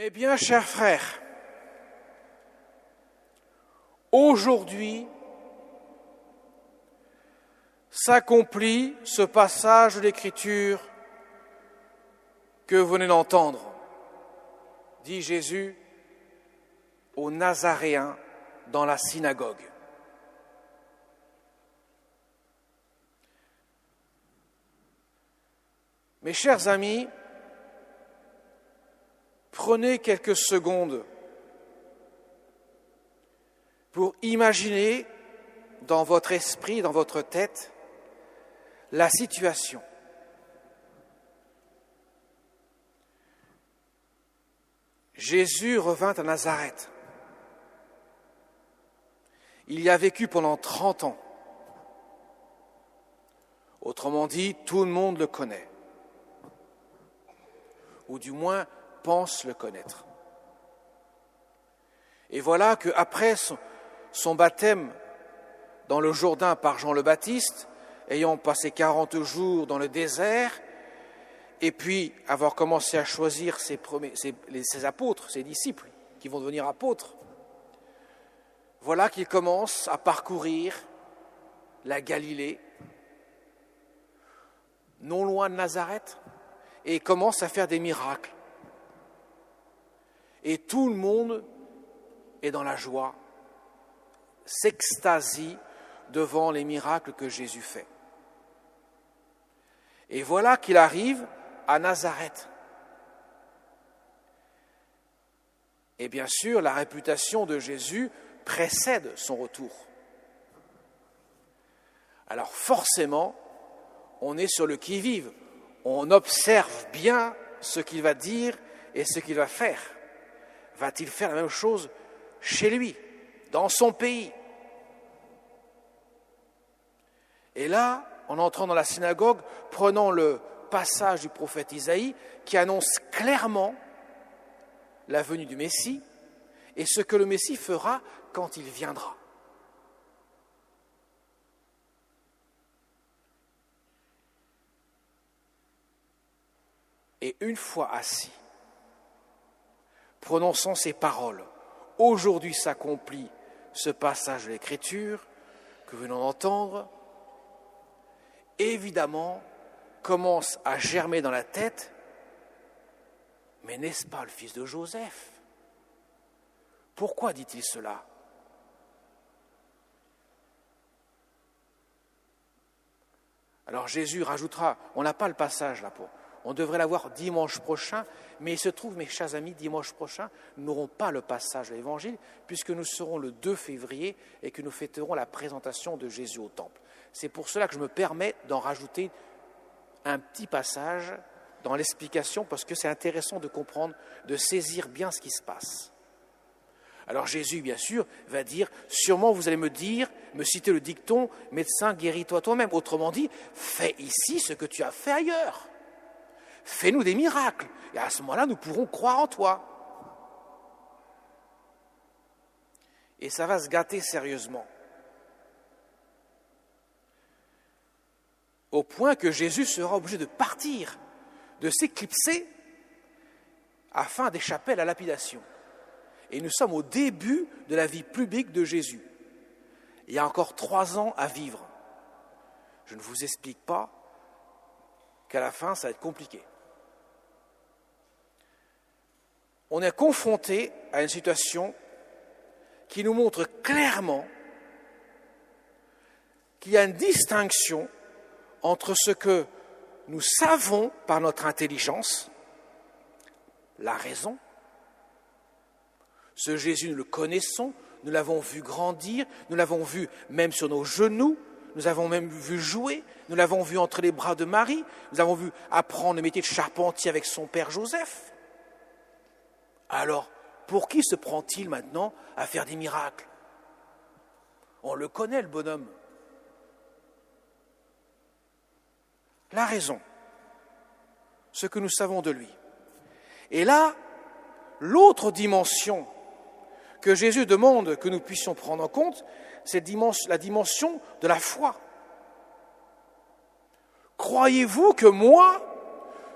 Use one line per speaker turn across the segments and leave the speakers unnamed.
Mes bien chers frères, aujourd'hui s'accomplit ce passage de l'Écriture que vous venez d'entendre, dit Jésus aux Nazaréens dans la synagogue. Mes chers amis, prenez quelques secondes pour imaginer dans votre esprit, dans votre tête, la situation. Jésus revint à Nazareth. Il y a vécu pendant 30 ans. Autrement dit, tout le monde le connaît. Ou du moins pense le connaître. Et voilà qu'après son baptême dans le Jourdain par Jean le Baptiste, ayant passé 40 jours dans le désert, et puis avoir commencé à choisir ses apôtres, ses disciples, qui vont devenir apôtres, voilà qu'il commence à parcourir la Galilée, non loin de Nazareth, et commence à faire des miracles. Et tout le monde est dans la joie, s'extasie devant les miracles que Jésus fait. Et voilà qu'il arrive à Nazareth. Et bien sûr, la réputation de Jésus précède son retour. Alors forcément, on est sur le qui-vive. On observe bien ce qu'il va dire et ce qu'il va faire. Va-t-il faire la même chose chez lui, dans son pays? Et là, en entrant dans la synagogue, prenant le passage du prophète Isaïe qui annonce clairement la venue du Messie et ce que le Messie fera quand il viendra. Et une fois assis, prononçant ces paroles, aujourd'hui s'accomplit ce passage de l'Écriture que nous venons d'entendre, évidemment, commence à germer dans la tête, mais n'est-ce pas le fils de Joseph? Pourquoi dit-il cela? Alors Jésus rajoutera, on n'a pas le passage là, on devrait l'avoir dimanche prochain, mais il se trouve, mes chers amis, dimanche prochain, nous n'aurons pas le passage de l'Évangile, puisque nous serons le 2 février et que nous fêterons la présentation de Jésus au temple. C'est pour cela que je me permets d'en rajouter un petit passage dans l'explication, parce que c'est intéressant de comprendre, de saisir bien ce qui se passe. Alors Jésus, bien sûr, va dire, sûrement vous allez me citer le dicton, médecin, guéris-toi toi-même. Autrement dit, fais ici ce que tu as fait ailleurs. Fais-nous des miracles, et à ce moment-là, nous pourrons croire en toi. Et ça va se gâter sérieusement. Au point que Jésus sera obligé de partir, de s'éclipser, afin d'échapper à la lapidation. Et nous sommes au début de la vie publique de Jésus. Il y a encore 3 ans à vivre. Je ne vous explique pas qu'à la fin, ça va être compliqué. On est confronté à une situation qui nous montre clairement qu'il y a une distinction entre ce que nous savons par notre intelligence, la raison. Ce Jésus, nous le connaissons, nous l'avons vu grandir, nous l'avons vu même sur nos genoux, nous l'avons même vu jouer, nous l'avons vu entre les bras de Marie, nous l'avons vu apprendre le métier de charpentier avec son père Joseph. Alors, pour qui se prend-il maintenant à faire des miracles? On le connaît, le bonhomme. La raison, ce que nous savons de lui. Et là, l'autre dimension que Jésus demande que nous puissions prendre en compte, c'est la dimension de la foi. Croyez-vous que moi,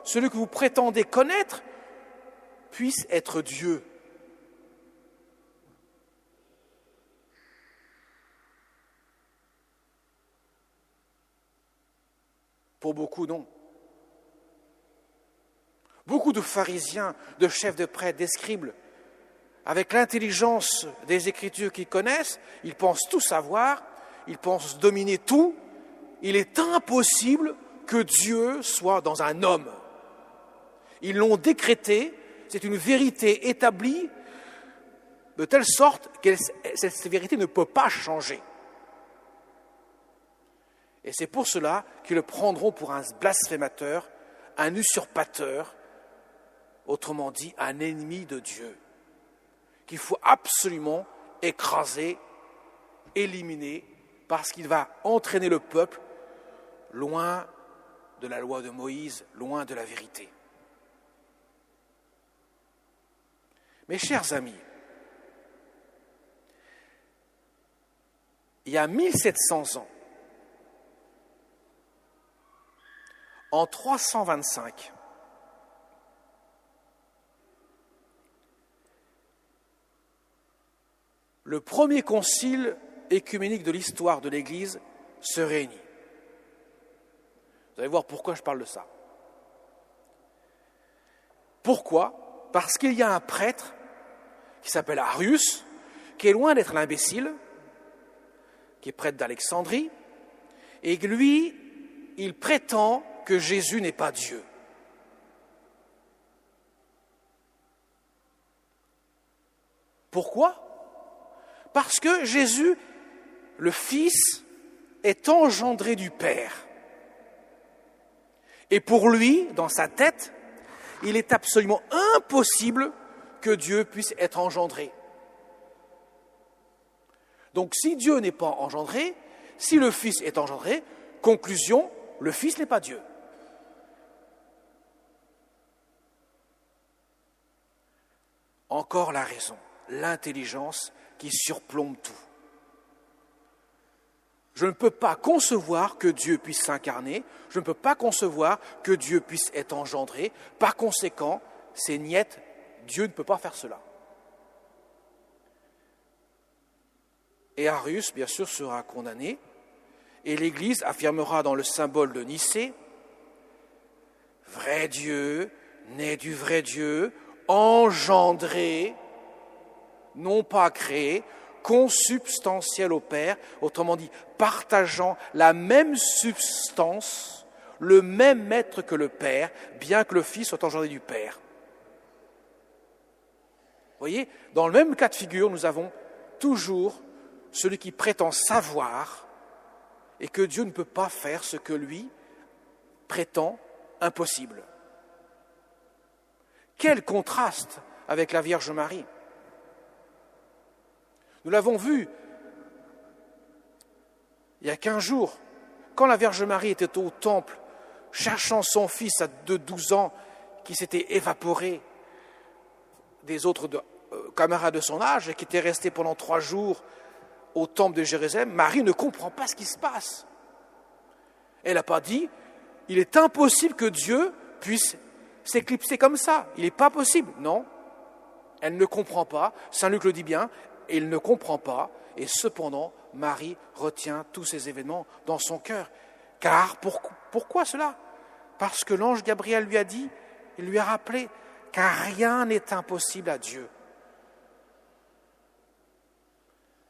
celui que vous prétendez connaître, puisse être Dieu. Pour beaucoup, non. Beaucoup de pharisiens, de chefs de prêtres, des scribes, avec l'intelligence des Écritures qu'ils connaissent, ils pensent tout savoir, ils pensent dominer tout. Il est impossible que Dieu soit dans un homme. Ils l'ont décrété, c'est une vérité établie, de telle sorte que cette vérité ne peut pas changer. Et c'est pour cela qu'ils le prendront pour un blasphémateur, un usurpateur, autrement dit un ennemi de Dieu, qu'il faut absolument écraser, éliminer, parce qu'il va entraîner le peuple loin de la loi de Moïse, loin de la vérité. Mes chers amis, il y a 1700 ans, en 325, le premier concile écuménique de l'histoire de l'Église se réunit. Vous allez voir pourquoi je parle de ça. Pourquoi ? Parce qu'il y a un prêtre qui s'appelle Arius, qui est loin d'être l'imbécile, qui est prêtre d'Alexandrie, et que lui, il prétend que Jésus n'est pas Dieu. Pourquoi ? Parce que Jésus, le Fils, est engendré du Père. Et pour lui, dans sa tête, il est absolument impossible que Dieu puisse être engendré. Donc si Dieu n'est pas engendré, si le Fils est engendré, conclusion, le Fils n'est pas Dieu. Encore la raison, l'intelligence qui surplombe tout. Je ne peux pas concevoir que Dieu puisse s'incarner, je ne peux pas concevoir que Dieu puisse être engendré. Par conséquent, c'est niette, Dieu ne peut pas faire cela. Et Arius, bien sûr, sera condamné, et l'Église affirmera dans le symbole de Nicée, vrai Dieu, né du vrai Dieu, engendré, non pas créé, consubstantiel au Père, autrement dit, partageant la même substance, le même être que le Père, bien que le Fils soit engendré du Père. Vous voyez, dans le même cas de figure, nous avons toujours celui qui prétend savoir et que Dieu ne peut pas faire ce que lui prétend impossible. Quel contraste avec la Vierge Marie! Nous l'avons vu il y a 15 jours, quand la Vierge Marie était au temple, cherchant son fils de 12 ans qui s'était évaporé des autres camarades de son âge et qui était resté pendant 3 jours au temple de Jérusalem, Marie ne comprend pas ce qui se passe. Elle n'a pas dit, il est impossible que Dieu puisse s'éclipser comme ça. Il n'est pas possible. Non, elle ne comprend pas. Saint Luc le dit bien, il ne comprend pas. Et cependant, Marie retient tous ces événements dans son cœur. Car pourquoi cela ? Parce que l'ange Gabriel lui a dit, il lui a rappelé, car rien n'est impossible à Dieu.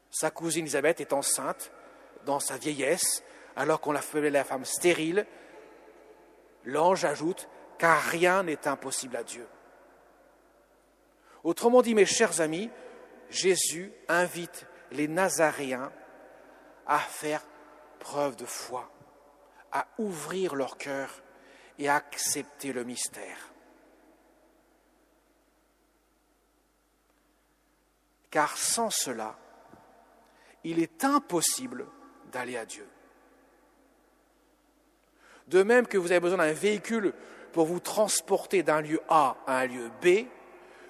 Sa cousine Élisabeth est enceinte dans sa vieillesse, alors qu'on l'appelait la femme stérile. L'ange ajoute, car rien n'est impossible à Dieu. Autrement dit, mes chers amis, Jésus invite les Nazaréens à faire preuve de foi, à ouvrir leur cœur et à accepter le mystère. Car sans cela, il est impossible d'aller à Dieu. De même que vous avez besoin d'un véhicule pour vous transporter d'un lieu A à un lieu B,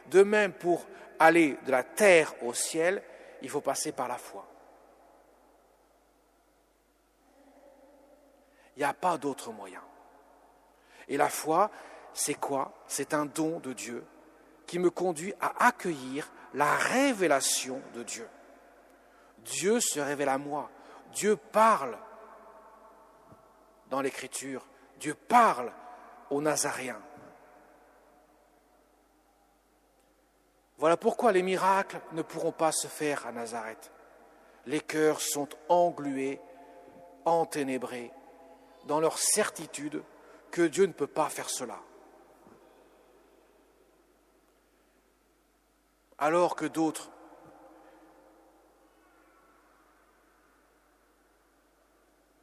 de même pour aller de la terre au ciel, il faut passer par la foi. Il n'y a pas d'autre moyen. Et la foi, c'est quoi ? C'est un don de Dieu qui me conduit à accueillir la révélation de Dieu. Dieu se révèle à moi. Dieu parle dans l'Écriture. Dieu parle aux Nazaréens. Voilà pourquoi les miracles ne pourront pas se faire à Nazareth. Les cœurs sont englués, enténébrés, dans leur certitude que Dieu ne peut pas faire cela. Alors que d'autres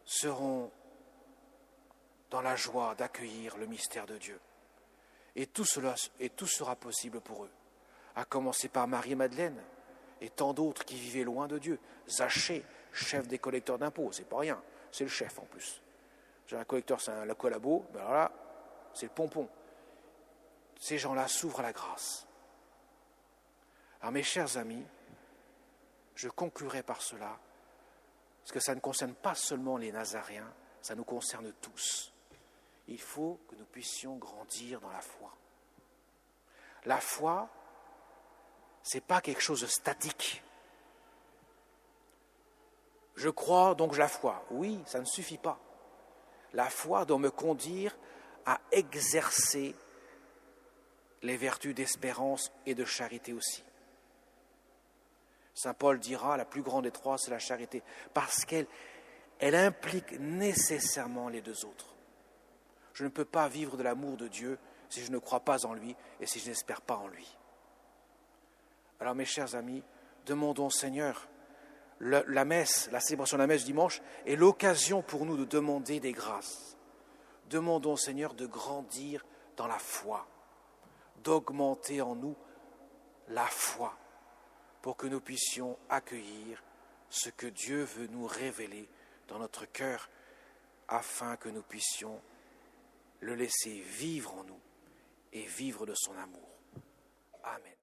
seront dans la joie d'accueillir le mystère de Dieu. Et tout sera possible pour eux, à commencer par Marie-Madeleine et tant d'autres qui vivaient loin de Dieu. Zachée, chef des collecteurs d'impôts, c'est pas rien, c'est le chef en plus. Un collecteur, c'est le collabo, ben alors là, c'est le pompon. Ces gens-là s'ouvrent à la grâce. Alors mes chers amis, je conclurai par cela, parce que ça ne concerne pas seulement les Nazaréens, ça nous concerne tous. Il faut que nous puissions grandir dans la foi. La foi, ce n'est pas quelque chose de statique. Je crois, donc je la foi. Oui, ça ne suffit pas. La foi doit me conduire à exercer les vertus d'espérance et de charité aussi. Saint Paul dira, la plus grande des trois, c'est la charité, parce qu'elle implique nécessairement les deux autres. Je ne peux pas vivre de l'amour de Dieu si je ne crois pas en lui et si je n'espère pas en lui. Alors mes chers amis, demandons au Seigneur, la messe, la célébration de la messe du dimanche est l'occasion pour nous de demander des grâces. Demandons au Seigneur de grandir dans la foi, d'augmenter en nous la foi, pour que nous puissions accueillir ce que Dieu veut nous révéler dans notre cœur, afin que nous puissions le laisser vivre en nous et vivre de son amour. Amen.